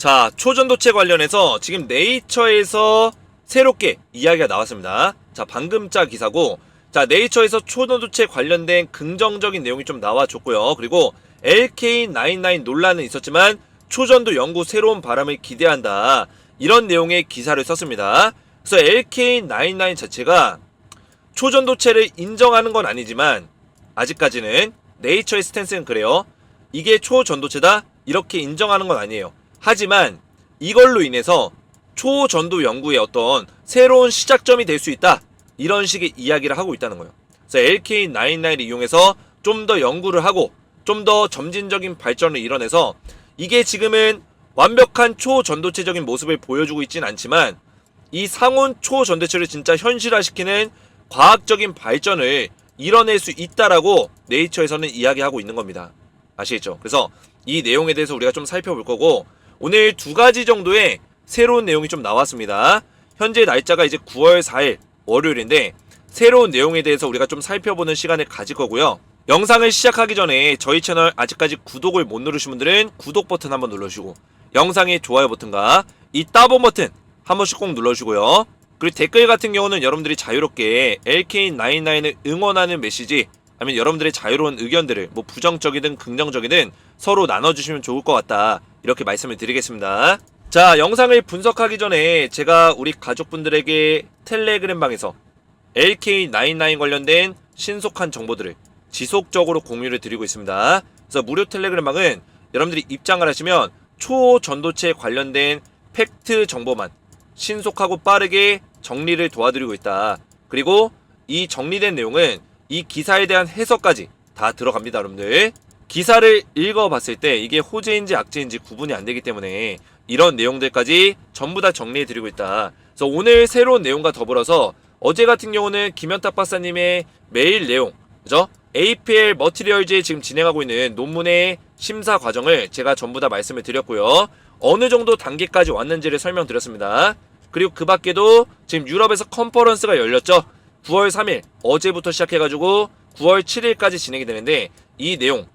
자, 초전도체 관련해서 지금 네이처에서 새롭게 이야기가 나왔습니다. 자, 방금자 기사고, 자, 네이처에서 초전도체 관련된 긍정적인 내용이 좀 나와줬고요. 그리고 LK99 논란은 있었지만 초전도 연구 새로운 바람을 기대한다, 이런 내용의 기사를 썼습니다. 그래서 LK99 자체가 초전도체를 인정하는 건 아니지만 아직까지는 네이처의 스탠스는 그래요. 이게 초전도체다, 이렇게 인정하는 건 아니에요. 하지만 이걸로 인해서 초전도 연구의 어떤 새로운 시작점이 될 수 있다, 이런 식의 이야기를 하고 있다는 거예요. 그래서 LK99을 이용해서 좀 더 연구를 하고 좀 더 점진적인 발전을 이뤄내서, 이게 지금은 완벽한 초전도체적인 모습을 보여주고 있진 않지만 이 상온 초전도체를 진짜 현실화시키는 과학적인 발전을 이뤄낼 수 있다라고 네이처에서는 이야기하고 있는 겁니다. 아시겠죠? 그래서 이 내용에 대해서 우리가 좀 살펴볼 거고, 오늘 두 가지 정도의 새로운 내용이 좀 나왔습니다. 현재 날짜가 이제 9월 4일 월요일인데 새로운 내용에 대해서 우리가 좀 살펴보는 시간을 가질 거고요. 영상을 시작하기 전에 저희 채널 아직까지 구독을 못 누르신 분들은 구독 버튼 한번 눌러주시고, 영상의 좋아요 버튼과 이 따봉 버튼 한 번씩 꼭 눌러주시고요. 그리고 댓글 같은 경우는 여러분들이 자유롭게 LK99을 응원하는 메시지, 아니면 여러분들의 자유로운 의견들을 뭐 부정적이든 긍정적이든 서로 나눠주시면 좋을 것 같다, 이렇게 말씀을 드리겠습니다. 자, 영상을 분석하기 전에 제가 우리 가족분들에게 텔레그램 방에서 LK99 관련된 신속한 정보들을 지속적으로 공유를 드리고 있습니다. 그래서 무료 텔레그램 방은 여러분들이 입장을 하시면 초전도체 관련된 팩트 정보만 신속하고 빠르게 정리를 도와드리고 있다. 그리고 이 정리된 내용은 이 기사에 대한 해석까지 다 들어갑니다. 여러분들, 기사를 읽어봤을 때 이게 호재인지 악재인지 구분이 안 되기 때문에 이런 내용들까지 전부 다 정리해드리고 있다. 그래서 오늘 새로운 내용과 더불어서 어제 같은 경우는 김현탁 박사님의 메일 내용, 그죠? APL 머티리얼즈에 지금 진행하고 있는 논문의 심사 과정을 제가 전부 다 말씀을 드렸고요. 어느 정도 단계까지 왔는지를 설명드렸습니다. 그리고 그 밖에도 지금 유럽에서 컨퍼런스가 열렸죠. 9월 3일 어제부터 시작해가지고 9월 7일까지 진행이 되는데, 이 내용,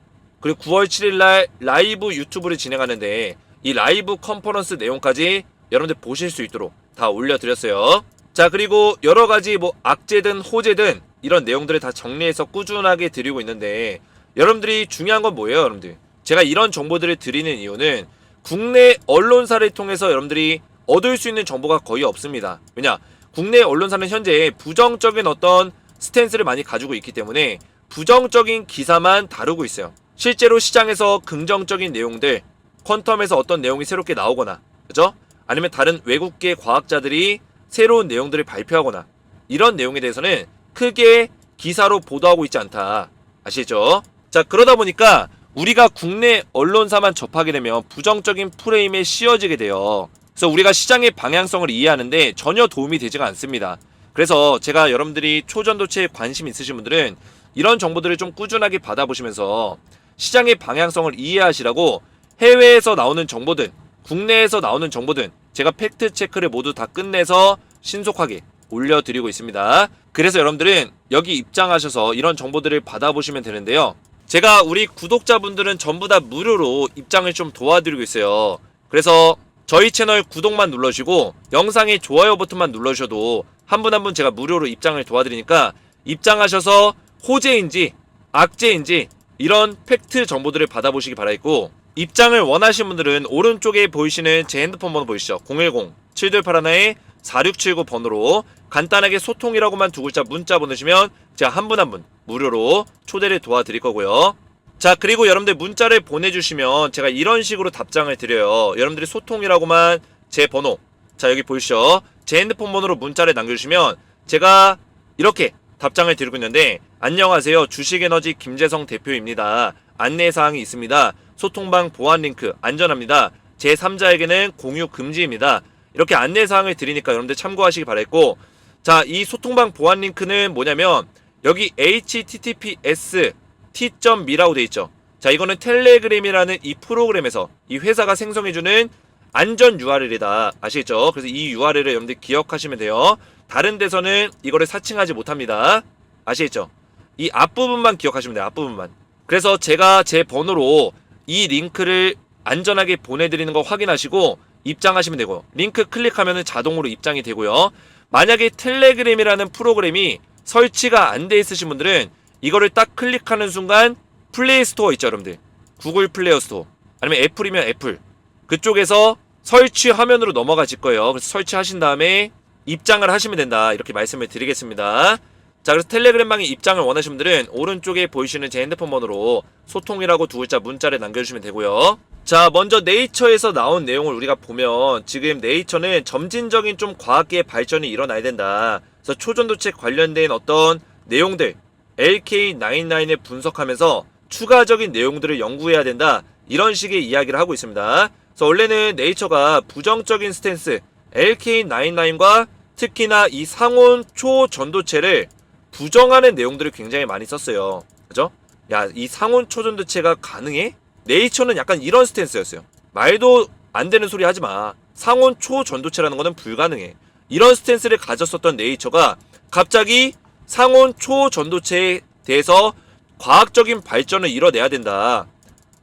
그리고 9월 7일날 라이브 유튜브를 진행하는데 이 라이브 컨퍼런스 내용까지 여러분들 보실 수 있도록 다 올려드렸어요. 자, 그리고 여러가지 뭐 악재든 호재든 이런 내용들을 다 정리해서 꾸준하게 드리고 있는데, 여러분들이 중요한 건 뭐예요? 여러분들, 제가 이런 정보들을 드리는 이유는 국내 언론사를 통해서 여러분들이 얻을 수 있는 정보가 거의 없습니다. 왜냐? 국내 언론사는 현재 부정적인 어떤 스탠스를 많이 가지고 있기 때문에 부정적인 기사만 다루고 있어요. 실제로 시장에서 긍정적인 내용들, 퀀텀에서 어떤 내용이 새롭게 나오거나, 그죠? 아니면 다른 외국계 과학자들이 새로운 내용들을 발표하거나, 이런 내용에 대해서는 크게 기사로 보도하고 있지 않다. 아시죠? 자, 그러다 보니까 우리가 국내 언론사만 접하게 되면 부정적인 프레임에 씌워지게 돼요. 그래서 우리가 시장의 방향성을 이해하는데 전혀 도움이 되지가 않습니다. 그래서 제가 여러분들이 초전도체에 관심 있으신 분들은 이런 정보들을 좀 꾸준하게 받아보시면서 시장의 방향성을 이해하시라고 해외에서 나오는 정보든 국내에서 나오는 정보든 제가 팩트 체크를 모두 다 끝내서 신속하게 올려드리고 있습니다. 그래서 여러분들은 여기 입장하셔서 이런 정보들을 받아보시면 되는데요. 제가 우리 구독자분들은 전부 다 무료로 입장을 좀 도와드리고 있어요. 그래서 저희 채널 구독만 눌러주시고 영상의 좋아요 버튼만 눌러주셔도 한 분 한 분 제가 무료로 입장을 도와드리니까 입장하셔서 호재인지 악재인지 이런 팩트 정보들을 받아보시기 바라겠고, 입장을 원하시는 분들은 오른쪽에 보이시는 제 핸드폰 번호 보이시죠? 010-7281-4679 번호로 간단하게 소통이라고만 두 글자 문자 보내시면 제가 한 분 한 분 무료로 초대를 도와드릴 거고요. 자, 그리고 여러분들 문자를 보내주시면 제가 이런 식으로 답장을 드려요. 여러분들이 소통이라고만 제 번호, 자 여기 보이시죠? 제 핸드폰 번호로 문자를 남겨주시면 제가 이렇게 답장을 드리고 있는데, 안녕하세요, 주식에너지 김재성 대표입니다. 안내사항이 있습니다. 소통방 보안 링크 안전합니다. 제3자에게는 공유 금지입니다. 이렇게 안내사항을 드리니까 여러분들 참고하시기 바랬고, 자, 이 소통방 보안 링크는 뭐냐면 여기 https t.me라고 되어있죠. 자, 이거는 텔레그램이라는 이 프로그램에서 이 회사가 생성해주는 안전 URL이다. 아시겠죠? 그래서 이 URL을 여러분들 기억하시면 돼요. 다른 데서는 이거를 사칭하지 못합니다. 아시겠죠? 이 앞부분만 기억하시면 돼요. 앞부분만. 그래서 제가 제 번호로 이 링크를 안전하게 보내드리는 거 확인하시고 입장하시면 되고, 링크 클릭하면 자동으로 입장이 되고요. 만약에 텔레그램이라는 프로그램이 설치가 안 돼 있으신 분들은 이거를 딱 클릭하는 순간 플레이 스토어 있죠, 여러분들. 구글 플레이 스토어 아니면 애플이면 애플, 그쪽에서 설치 화면으로 넘어가실 거예요. 그래서 설치하신 다음에 입장을 하시면 된다, 이렇게 말씀을 드리겠습니다. 자, 그래서 텔레그램 방에 입장을 원하시는 분들은 오른쪽에 보이시는 제 핸드폰 번호로 소통이라고 두 글자 문자를 남겨주시면 되고요. 자, 먼저 네이처에서 나온 내용을 우리가 보면 지금 네이처는 점진적인 좀 과학계의 발전이 일어나야 된다. 그래서 초전도체 관련된 어떤 내용들 LK99을 분석하면서 추가적인 내용들을 연구해야 된다, 이런 식의 이야기를 하고 있습니다. 그래서 원래는 네이처가 부정적인 스탠스 LK99과 특히나 이 상온 초전도체를 부정하는 내용들을 굉장히 많이 썼어요. 그죠? 야, 이 상온 초전도체가 가능해? 네이처는 약간 이런 스탠스였어요. 말도 안 되는 소리 하지 마. 상온 초전도체라는 거는 불가능해. 이런 스탠스를 가졌었던 네이처가 갑자기 상온 초전도체에 대해서 과학적인 발전을 이뤄내야 된다,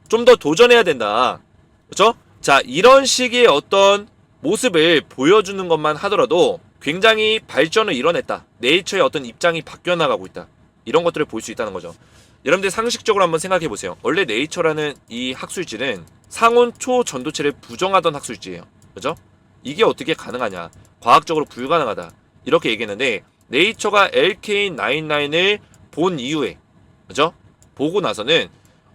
좀 더 도전해야 된다, 그렇죠? 자, 이런 식의 어떤 모습을 보여주는 것만 하더라도 굉장히 발전을 이뤄냈다, 네이처의 어떤 입장이 바뀌어 나가고 있다, 이런 것들을 볼 수 있다는 거죠. 여러분들 상식적으로 한번 생각해 보세요. 원래 네이처라는 이 학술지는 상온 초전도체를 부정하던 학술지예요. 그죠? 이게 어떻게 가능하냐, 과학적으로 불가능하다, 이렇게 얘기했는데 네이처가 LK99을 본 이후에, 그죠? 보고 나서는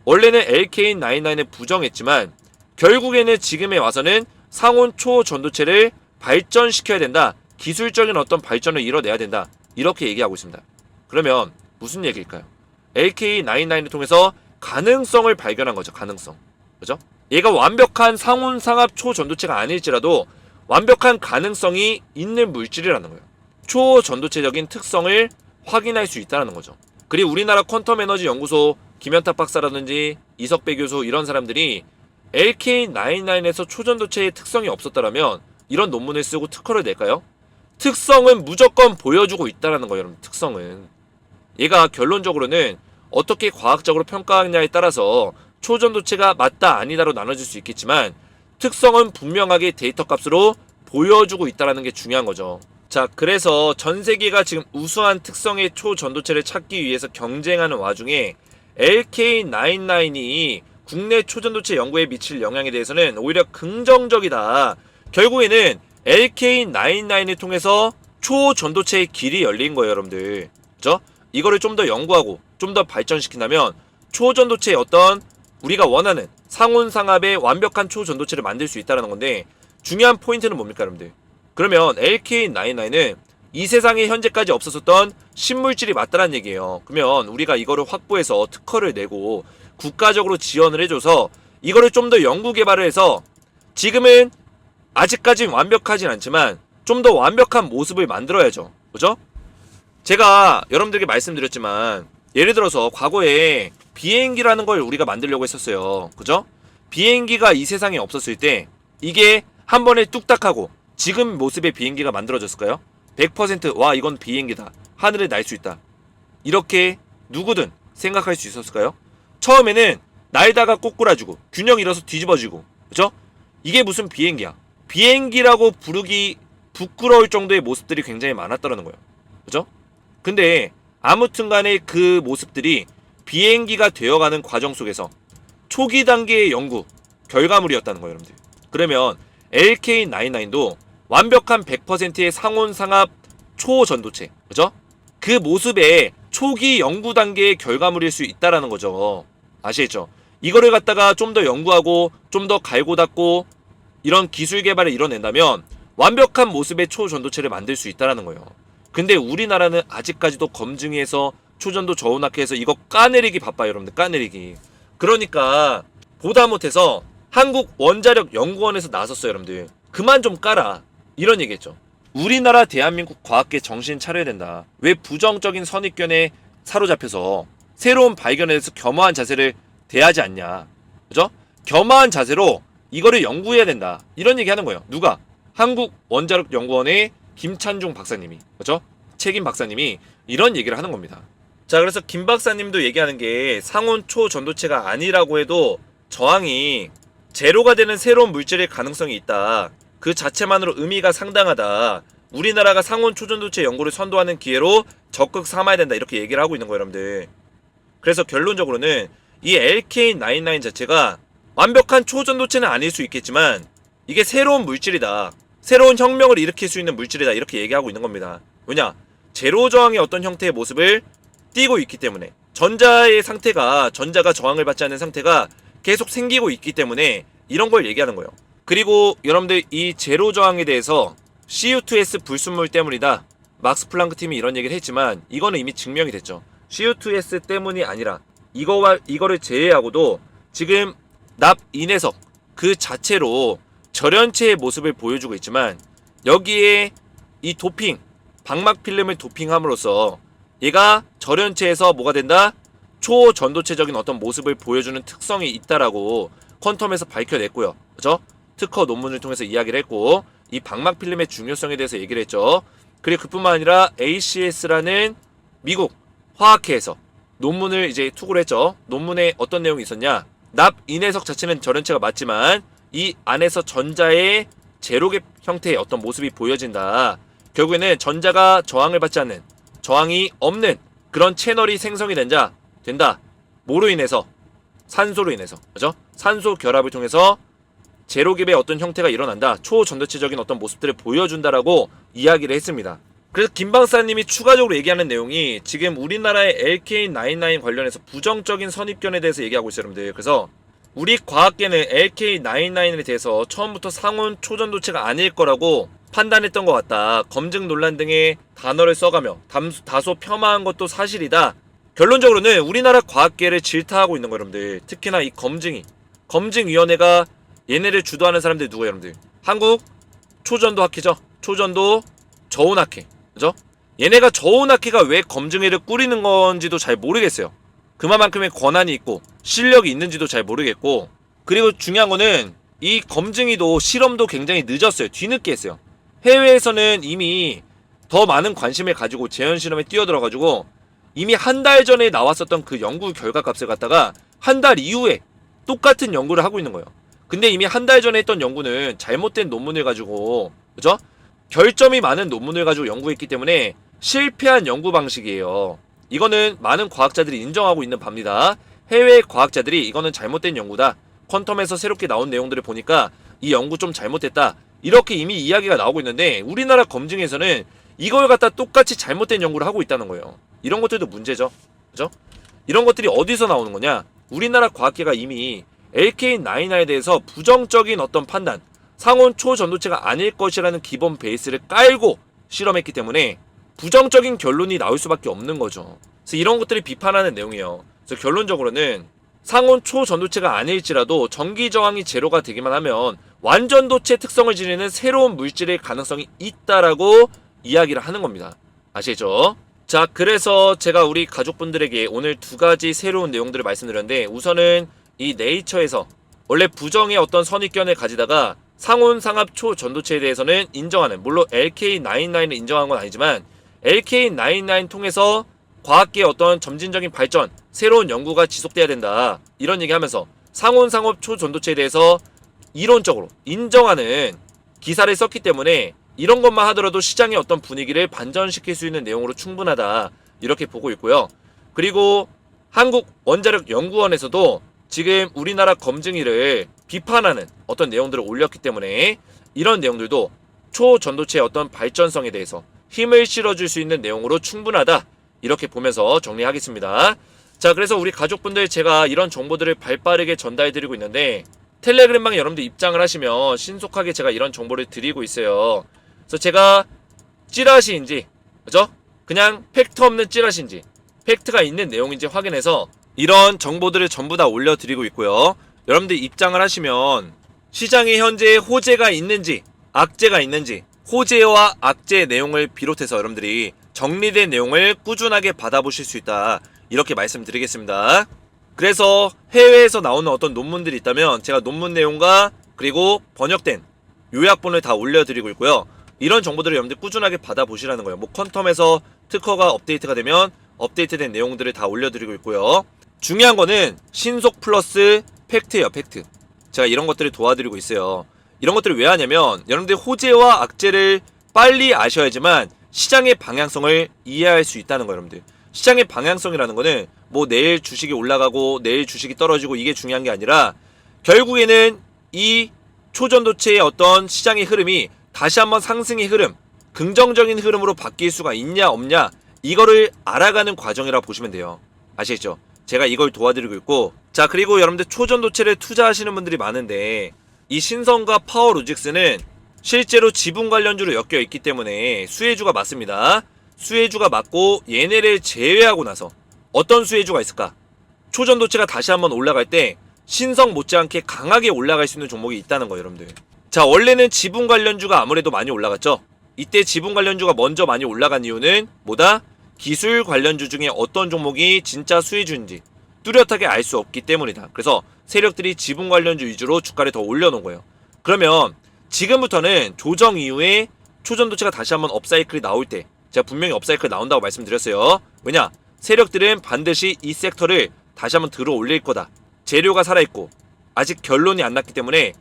원래는 LK99을 부정했지만 결국에는 지금에 와서는 상온 초전도체를 발전시켜야 된다, 기술적인 어떤 발전을 이뤄내야 된다, 이렇게 얘기하고 있습니다. 그러면 무슨 얘기일까요? LK99을 통해서 가능성을 발견한 거죠. 가능성. 그죠? 얘가 완벽한 상온 상압 초전도체가 아닐지라도 완벽한 가능성이 있는 물질이라는 거예요. 초전도체적인 특성을 확인할 수 있다는 거죠. 그리고 우리나라 퀀텀 에너지 연구소 김현탁 박사라든지 이석배 교수, 이런 사람들이 LK99에서 초전도체의 특성이 없었다면 이런 논문을 쓰고 특허를 낼까요? 특성은 무조건 보여주고 있다는 거예요, 여러분. 특성은. 얘가 결론적으로는 어떻게 과학적으로 평가하느냐에 따라서 초전도체가 맞다 아니다로 나눠질 수 있겠지만 특성은 분명하게 데이터 값으로 보여주고 있다는 게 중요한 거죠. 자, 그래서 전 세계가 지금 우수한 특성의 초전도체를 찾기 위해서 경쟁하는 와중에 LK99이 국내 초전도체 연구에 미칠 영향에 대해서는 오히려 긍정적이다. 결국에는 LK99을 통해서 초전도체의 길이 열린 거예요, 여러분들. 그죠? 이거를 좀 더 연구하고 좀 더 발전시킨다면 초전도체의 어떤 우리가 원하는 상온상압의 완벽한 초전도체를 만들 수 있다는 건데, 중요한 포인트는 뭡니까, 여러분들? 그러면 LK99은 이 세상에 현재까지 없었던 신물질이 맞다는 얘기예요. 그러면 우리가 이거를 확보해서 특허를 내고 국가적으로 지원을 해줘서 이거를 좀 더 연구 개발을 해서 지금은 아직까지는 완벽하진 않지만 좀 더 완벽한 모습을 만들어야죠. 그죠? 제가 여러분들에게 말씀드렸지만 예를 들어서 과거에 비행기라는 걸 우리가 만들려고 했었어요. 그죠? 비행기가 이 세상에 없었을 때 이게 한 번에 뚝딱 하고 지금 모습의 비행기가 만들어졌을까요? 100% 와, 이건 비행기다, 하늘에 날 수 있다, 이렇게 누구든 생각할 수 있었을까요? 처음에는 날다가 꼬꾸라지고 균형 잃어서 뒤집어지고, 그죠? 이게 무슨 비행기야. 비행기라고 부르기 부끄러울 정도의 모습들이 굉장히 많았다는 거예요. 그죠? 근데 아무튼 간에 그 모습들이 비행기가 되어가는 과정 속에서 초기 단계의 연구 결과물이었다는 거예요, 여러분들. 그러면 LK99도 완벽한 100%의 상온상압 초전도체, 그죠? 그 모습의 초기 연구 단계의 결과물일 수 있다라는 거죠. 아시겠죠? 이거를 갖다가 좀 더 연구하고 좀 더 갈고 닦고 이런 기술 개발을 이뤄낸다면 완벽한 모습의 초전도체를 만들 수 있다라는 거예요. 근데 우리나라는 아직까지도 검증해서 초전도 저온학회에서 이거 까내리기 바빠요, 여러분들. 까내리기. 그러니까 보다 못해서 한국 원자력 연구원에서 나섰어요, 여러분들. 그만 좀 까라, 이런 얘기했죠. 우리나라 대한민국 과학계 정신 차려야 된다. 왜 부정적인 선입견에 사로잡혀서 새로운 발견에 대해서 겸허한 자세를 대하지 않냐. 그죠? 겸허한 자세로 이거를 연구해야 된다, 이런 얘기 하는 거예요. 누가? 한국 원자력 연구원의 김찬중 박사님이, 그죠? 책임 박사님이 이런 얘기를 하는 겁니다. 자, 그래서 김 박사님도 얘기하는 게 상온 초전도체가 아니라고 해도 저항이 제로가 되는 새로운 물질일 가능성이 있다. 그 자체만으로 의미가 상당하다. 우리나라가 상온 초전도체 연구를 선도하는 기회로 적극 삼아야 된다. 이렇게 얘기를 하고 있는 거예요, 여러분들. 그래서 결론적으로는 이 LK99 자체가 완벽한 초전도체는 아닐 수 있겠지만 이게 새로운 물질이다. 새로운 혁명을 일으킬 수 있는 물질이다. 이렇게 얘기하고 있는 겁니다. 왜냐? 제로 저항의 어떤 형태의 모습을 띠고 있기 때문에 전자가 저항을 받지 않는 상태가 계속 생기고 있기 때문에 이런 걸 얘기하는 거예요. 그리고 여러분들 이 제로 저항에 대해서 CO2S 불순물 때문이다. 막스 플랑크 팀이 이런 얘기를 했지만 이거는 이미 증명이 됐죠. CO2S 때문이 아니라 이거를 제외하고도 지금 납 인해석 그 자체로 절연체의 모습을 보여주고 있지만 여기에 이 도핑 방막 필름을 도핑함으로써 얘가 절연체에서 뭐가 된다? 초전도체적인 어떤 모습을 보여주는 특성이 있다라고 퀀텀에서 밝혀냈고요. 그죠? 특허 논문을 통해서 이야기를 했고 이 방막 필름의 중요성에 대해서 얘기를 했죠. 그리고 그뿐만 아니라 ACS라는 미국 화학회에서 논문을 이제 투고를 했죠. 논문에 어떤 내용이 있었냐? 납 인해석 자체는 절연체가 맞지만 이 안에서 전자의 제로갭 형태의 어떤 모습이 보여진다. 결국에는 전자가 저항을 받지 않는 저항이 없는 그런 채널이 생성이 된다. 뭐로 인해서? 산소로 인해서. 그죠? 산소 결합을 통해서 제로갭의 어떤 형태가 일어난다. 초전도체적인 어떤 모습들을 보여준다라고 이야기를 했습니다. 그래서 김박사님이 추가적으로 얘기하는 내용이 지금 우리나라의 LK99 관련해서 부정적인 선입견에 대해서 얘기하고 있어요, 여러분들. 그래서 우리 과학계는 LK99에 대해서 처음부터 상온 초전도체가 아닐 거라고 판단했던 것 같다. 검증 논란 등의 단어를 써가며 다소 폄하한 것도 사실이다. 결론적으로는 우리나라 과학계를 질타하고 있는 거예요, 여러분들. 특히나 이 검증위원회가 얘네를 주도하는 사람들이 누구예요, 여러분들? 한국 초전도 학회죠. 초전도 저온학회. 그죠? 얘네가 저온학회가 왜 검증회를 꾸리는 건지도 잘 모르겠어요. 그만큼의 권한이 있고 실력이 있는지도 잘 모르겠고, 그리고 중요한 거는 이 검증위도 실험도 굉장히 늦었어요. 뒤늦게 했어요. 해외에서는 이미 더 많은 관심을 가지고 재현 실험에 뛰어들어가지고 이미 한 달 전에 나왔었던 그 연구 결과 값을 갖다가 한 달 이후에 똑같은 연구를 하고 있는 거예요. 근데 이미 한 달 전에 했던 연구는 잘못된 논문을 가지고, 그죠? 결점이 많은 논문을 가지고 연구했기 때문에 실패한 연구 방식이에요. 이거는 많은 과학자들이 인정하고 있는 바입니다. 해외 과학자들이 이거는 잘못된 연구다. 퀀텀에서 새롭게 나온 내용들을 보니까 이 연구 좀 잘못됐다. 이렇게 이미 이야기가 나오고 있는데 우리나라 검증에서는 이걸 갖다 똑같이 잘못된 연구를 하고 있다는 거예요. 이런 것들도 문제죠. 그죠? 이런 것들이 어디서 나오는 거냐? 우리나라 과학계가 이미 LK99에 대해서 부정적인 어떤 판단, 상온 초전도체가 아닐 것이라는 기본 베이스를 깔고 실험했기 때문에 부정적인 결론이 나올 수밖에 없는 거죠. 그래서 이런 것들이 비판하는 내용이에요. 그래서 결론적으로는 상온 초전도체가 아닐지라도 전기 저항이 제로가 되기만 하면 완전도체 특성을 지니는 새로운 물질의 가능성이 있다라고 이야기를 하는 겁니다. 아시죠? 자, 그래서 제가 우리 가족분들에게 오늘 두 가지 새로운 내용들을 말씀드렸는데, 우선은 이 네이처에서 원래 부정의 어떤 선입견을 가지다가 상온 상압 초전도체에 대해서는 인정하는, 물론 LK99을 인정한 건 아니지만 LK99 통해서 과학계의 어떤 점진적인 발전, 새로운 연구가 지속돼야 된다, 이런 얘기하면서 상온 상압 초전도체에 대해서 이론적으로 인정하는 기사를 썼기 때문에 이런 것만 하더라도 시장의 어떤 분위기를 반전시킬 수 있는 내용으로 충분하다, 이렇게 보고 있고요. 그리고 한국원자력연구원에서도 지금 우리나라 검증위를 비판하는 어떤 내용들을 올렸기 때문에 이런 내용들도 초전도체의 어떤 발전성에 대해서 힘을 실어줄 수 있는 내용으로 충분하다, 이렇게 보면서 정리하겠습니다. 자, 그래서 우리 가족분들 제가 이런 정보들을 발빠르게 전달해드리고 있는데 텔레그램방에 여러분들 입장을 하시면 신속하게 제가 이런 정보를 드리고 있어요. 그래서 제가 찌라시인지, 그죠? 그냥 팩트 없는 찌라시인지, 팩트가 있는 내용인지 확인해서 이런 정보들을 전부 다 올려드리고 있고요. 여러분들 입장을 하시면 시장에 현재 호재가 있는지 악재가 있는지, 호재와 악재의 내용을 비롯해서 여러분들이 정리된 내용을 꾸준하게 받아보실 수 있다, 이렇게 말씀드리겠습니다. 그래서 해외에서 나오는 어떤 논문들이 있다면 제가 논문 내용과 그리고 번역된 요약본을 다 올려드리고 있고요. 이런 정보들을 여러분들 꾸준하게 받아보시라는 거예요. 뭐 퀀텀에서 특허가 업데이트가 되면 업데이트된 내용들을 다 올려드리고 있고요. 중요한 거는 신속 플러스 팩트예요, 팩트. 제가 이런 것들을 도와드리고 있어요. 이런 것들을 왜 하냐면 여러분들 호재와 악재를 빨리 아셔야지만 시장의 방향성을 이해할 수 있다는 거예요. 여러분들 시장의 방향성이라는 거는 뭐 내일 주식이 올라가고 내일 주식이 떨어지고 이게 중요한 게 아니라 결국에는 이 초전도체의 어떤 시장의 흐름이 다시 한번 상승의 흐름, 긍정적인 흐름으로 바뀔 수가 있냐 없냐 이거를 알아가는 과정이라 보시면 돼요. 아시겠죠? 제가 이걸 도와드리고 있고, 자 그리고 여러분들 초전도체를 투자하시는 분들이 많은데 이 신성과 파워로직스는 실제로 지분 관련주로 엮여 있기 때문에 수혜주가 맞습니다. 수혜주가 맞고 얘네를 제외하고 나서 어떤 수혜주가 있을까? 초전도체가 다시 한번 올라갈 때 신성 못지않게 강하게 올라갈 수 있는 종목이 있다는 거예요, 여러분들. 자, 원래는 지분 관련주가 아무래도 많이 올라갔죠. 이때 지분 관련주가 먼저 많이 올라간 이유는 뭐다? 기술 관련주 중에 어떤 종목이 진짜 수혜주인지 뚜렷하게 알 수 없기 때문이다. 그래서 세력들이 지분 관련주 위주로 주가를 더 올려놓은 거예요. 그러면 지금부터는 조정 이후에 초전도체가 다시 한번 업사이클이 나올 때 제가 분명히 업사이클 나온다고 말씀드렸어요. 왜냐? 세력들은 반드시 이 섹터를 다시 한번 들어 올릴 거다. 재료가 살아있고 아직 결론이 안 났기 때문에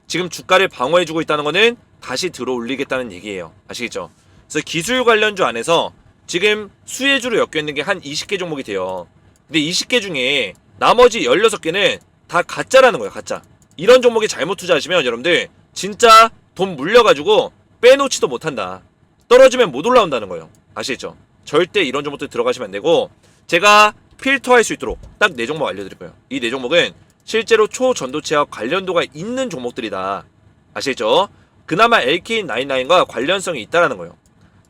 지금 주가를 방어해주고 있다는 거는 다시 들어 올리겠다는 얘기예요. 아시겠죠? 그래서 기술 관련주 안에서 지금 수혜주로 엮여있는 게 한 20개 종목이 돼요. 근데 20개 중에 나머지 16개는 다 가짜라는 거예요. 가짜. 이런 종목에 잘못 투자하시면 여러분들 진짜 돈 물려가지고 빼놓지도 못한다. 떨어지면 못 올라온다는 거예요. 아시겠죠? 절대 이런 종목들 들어가시면 안 되고 제가 필터할 수 있도록 딱 4종목 알려드릴 거예요. 이 4종목은 실제로 초전도체와 관련도가 있는 종목들이다. 아시겠죠? 그나마 LK99과 관련성이 있다라는 거예요.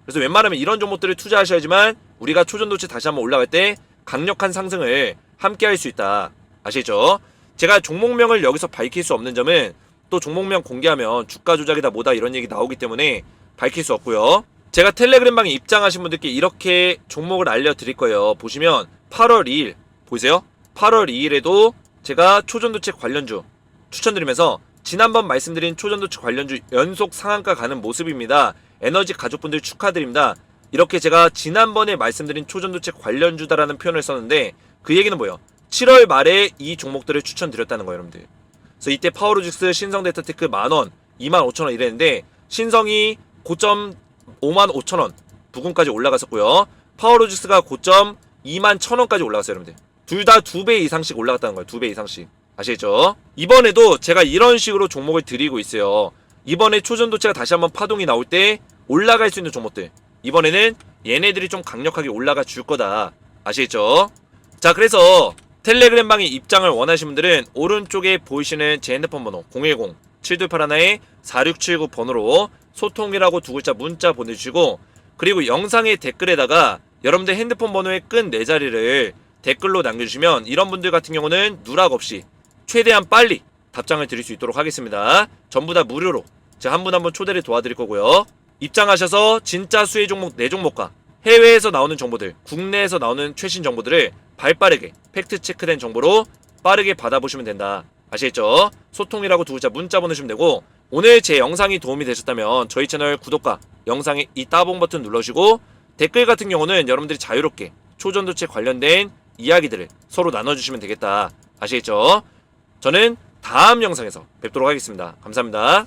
그래서 웬만하면 이런 종목들을 투자하셔야지만 우리가 초전도체 다시 한번 올라갈 때 강력한 상승을 함께 할 수 있다. 아시겠죠? 제가 종목명을 여기서 밝힐 수 없는 점은 또 종목명 공개하면 주가 조작이다 뭐다 이런 얘기 나오기 때문에 밝힐 수 없고요. 제가 텔레그램방에 입장하신 분들께 이렇게 종목을 알려드릴 거예요. 보시면 8월 2일 보이세요? 8월 2일에도 제가 초전도체 관련주 추천드리면서 지난번 말씀드린 초전도체 관련주 연속 상한가 가는 모습입니다. 에너지 가족분들 축하드립니다. 이렇게 제가 지난번에 말씀드린 초전도체 관련주다라는 표현을 썼는데 그 얘기는 뭐예요? 7월 말에 이 종목들을 추천드렸다는 거예요, 여러분들. 그래서 이때 파워로직스, 신성데이터테크 만원, 25,000원 이랬는데 신성이 고점 55,000원 부근까지 올라갔었고요. 파워로직스가 고점 21,000원까지 올라갔어요, 여러분들. 둘 다 2배 이상씩 올라갔다는 거예요. 2배 이상씩. 아시겠죠? 이번에도 제가 이런 식으로 종목을 드리고 있어요. 이번에 초전도체가 다시 한번 파동이 나올 때 올라갈 수 있는 종목들. 이번에는 얘네들이 좀 강력하게 올라가 줄 거다. 아시겠죠? 자, 그래서 텔레그램방에 입장을 원하시는 분들은 오른쪽에 보이시는 제 핸드폰 번호 010-7281-4679 번호로 소통이라고 2글자 문자 보내주시고, 그리고 영상의 댓글에다가 여러분들 핸드폰 번호의 끝 4자리를 댓글로 남겨주시면 이런 분들 같은 경우는 누락 없이 최대한 빨리 답장을 드릴 수 있도록 하겠습니다. 전부 다 무료로 제가 한 분 한 분 초대를 도와드릴 거고요. 입장하셔서 진짜 수혜 종목 4종목과 해외에서 나오는 정보들, 국내에서 나오는 최신 정보들을 발빠르게 팩트체크된 정보로 빠르게 받아보시면 된다. 아시겠죠? 소통이라고 2글자 문자 보내주시면 되고, 오늘 제 영상이 도움이 되셨다면 저희 채널 구독과 영상에 이 따봉 버튼 눌러주시고, 댓글 같은 경우는 여러분들이 자유롭게 초전도체 관련된 이야기들을 서로 나눠주시면 되겠다. 아시겠죠? 저는 다음 영상에서 뵙도록 하겠습니다. 감사합니다.